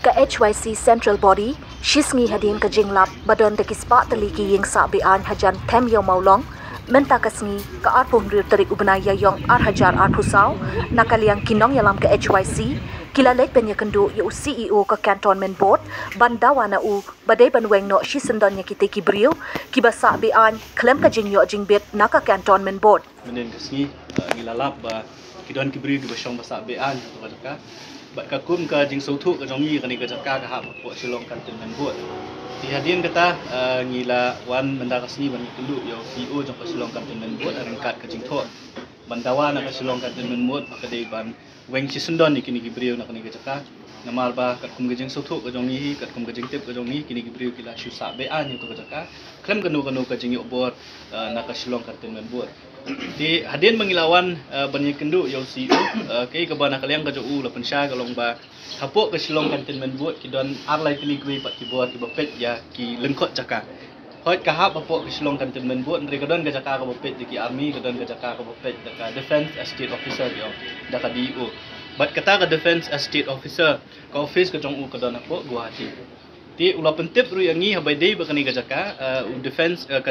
Ka HYC Central Body, Shisngi Hadin ka jinglap, badan de kispa teliki ying sa bian hajan tem yo maulong, menta kasngi ka arpum rir tarik ubnaya yong hajar pusau, nakaliang kinong yalam ka HYC, kilalek penya kendu yo CEO ka Cantonment Board, bandawa na u, badai banweng no shisendon nya kite kibriu, kibasa bian, klem ka jing yo jingbet naka Cantonment Board. Menen kasngi, ngilalap ba, kidon kibriu di basyong basa bian, ka bat kakum ka jing sautu ka jongi kani ka jakka ka hap po silong Cantonment Board ti hadin kata ngila wan benda kasni ban tulu yo CEO jong ka silong Cantonment Board arengkat ka jing tho bandawa na ka silong Cantonment Board pakadai ban weng si sundon ni kini gibriu na kani ka jakka namal ba kat kum ka jing sautu ka jongi kat kum ka jing tip ka jongi kini gibriu kila shu sa be an yo ka jakka klem kanu ka jing yo board na ka silong Cantonment Board di hadin mengilawan banyak kendu yang CEO kay kabana kaliang ka jo la pensya kalong ba hapo ka silong Cantonment Board kidon arlay kini kuwi pat kibot kibapet ya ki lengkot jaka hoit ka hap hapo ka silong Cantonment Board ndre kadon ka jaka ka bapet di ki army kadon ka jaka ka bapet ka defense estate officer yo da ka DO bat kata ka defense estate officer ka office ka jong u kadon hapo Guwahati ti ula pentip ru yang ngi habai dei bakani gajaka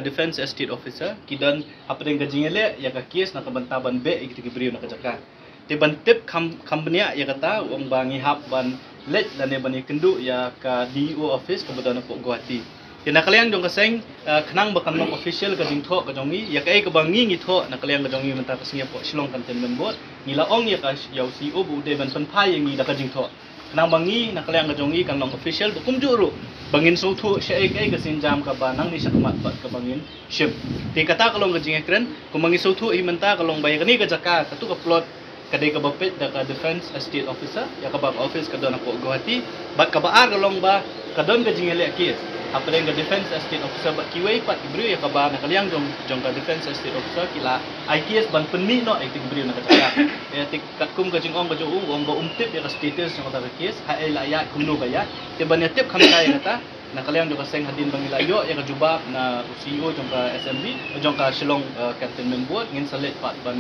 defense estate officer kidan apren gajingele ya ka kes na kabantaban be ikiti gibriu na gajaka ti bantip company ya kata wong bangi hap ban let lane bani kendu ya ka DO office kebetulan po Guwahati ti nakaliang jong kaseng khnang bakam nok official ka jingtho ka jongi ya kai ka bangi ngi tho nakaliang ka jongi menta kasngia po silong Cantonment Board ngilaong ya ka yaw CEO bu de ban panpai yang ngi da ka jingtho nang bangi nakaliang ka jongi kang long official bukum juru bangin sautu syai kai ka sinjam ka banang ni sakmat bat ka bangin ship ti kata kalong ka jingekren kumangi sautu imenta kalong bay kani ka jaka katu ka plot kadai ka bapet da ka defense estate officer ya ka ba office ka don po Guwahati bat ka baar kalong ba kadon ka jingele kis apaleng ka defense estate officer bat kiway pat ibru ya ka ba nakaliang jong ka defense estate officer kila IKS ban penmi no ai tig ibru na ka jaka ya tik katkum ka jingong ka jo ong ba umtip ya ka status ng ka kis ha ai laya kumno kaya ti ban ya tip kam kaya kata nakaliang jong ka seng hadin bangilayo ya ka jubab na CEO jong ka SMB jong ka silong Cantonment Board ngin salit pat ban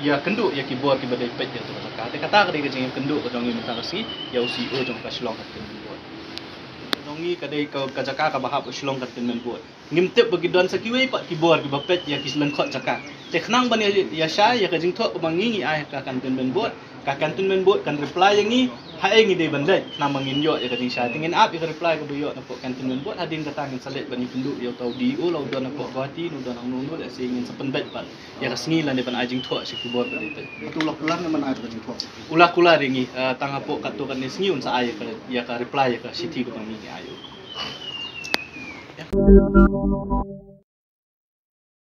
ya kendu ya keyboard ki badai pet ya tu ka kata ka ka jing kendu ka jong minta kasi ya CEO jong ka silong Cantonment Board jongi kadai ka jaka ka bahap silong Cantonment Board ngimtip bagi don sakiwe pat keyboard ki bapet ya ki selengkot jaka teknang ban ya sya ya ka jing tho mangingi ai ka Cantonment Board kan reply yang ni hai ngi de bandai na mangin yo ya ka jing sya tingin up ya ka reply ka buyo na po Cantonment Board hadin kata ngin salet ban pendu yo tau DO law don na po Guwahati no don ang nunu da singin sa pendet pat ya ka sngilan de ban ajing tho si keyboard ba de itu ulah na man ay ka jing tho ulah kula ringi tanga po katu kan ni sngiun sa ay ka ya ka reply ya ka city ko ngi ayo ya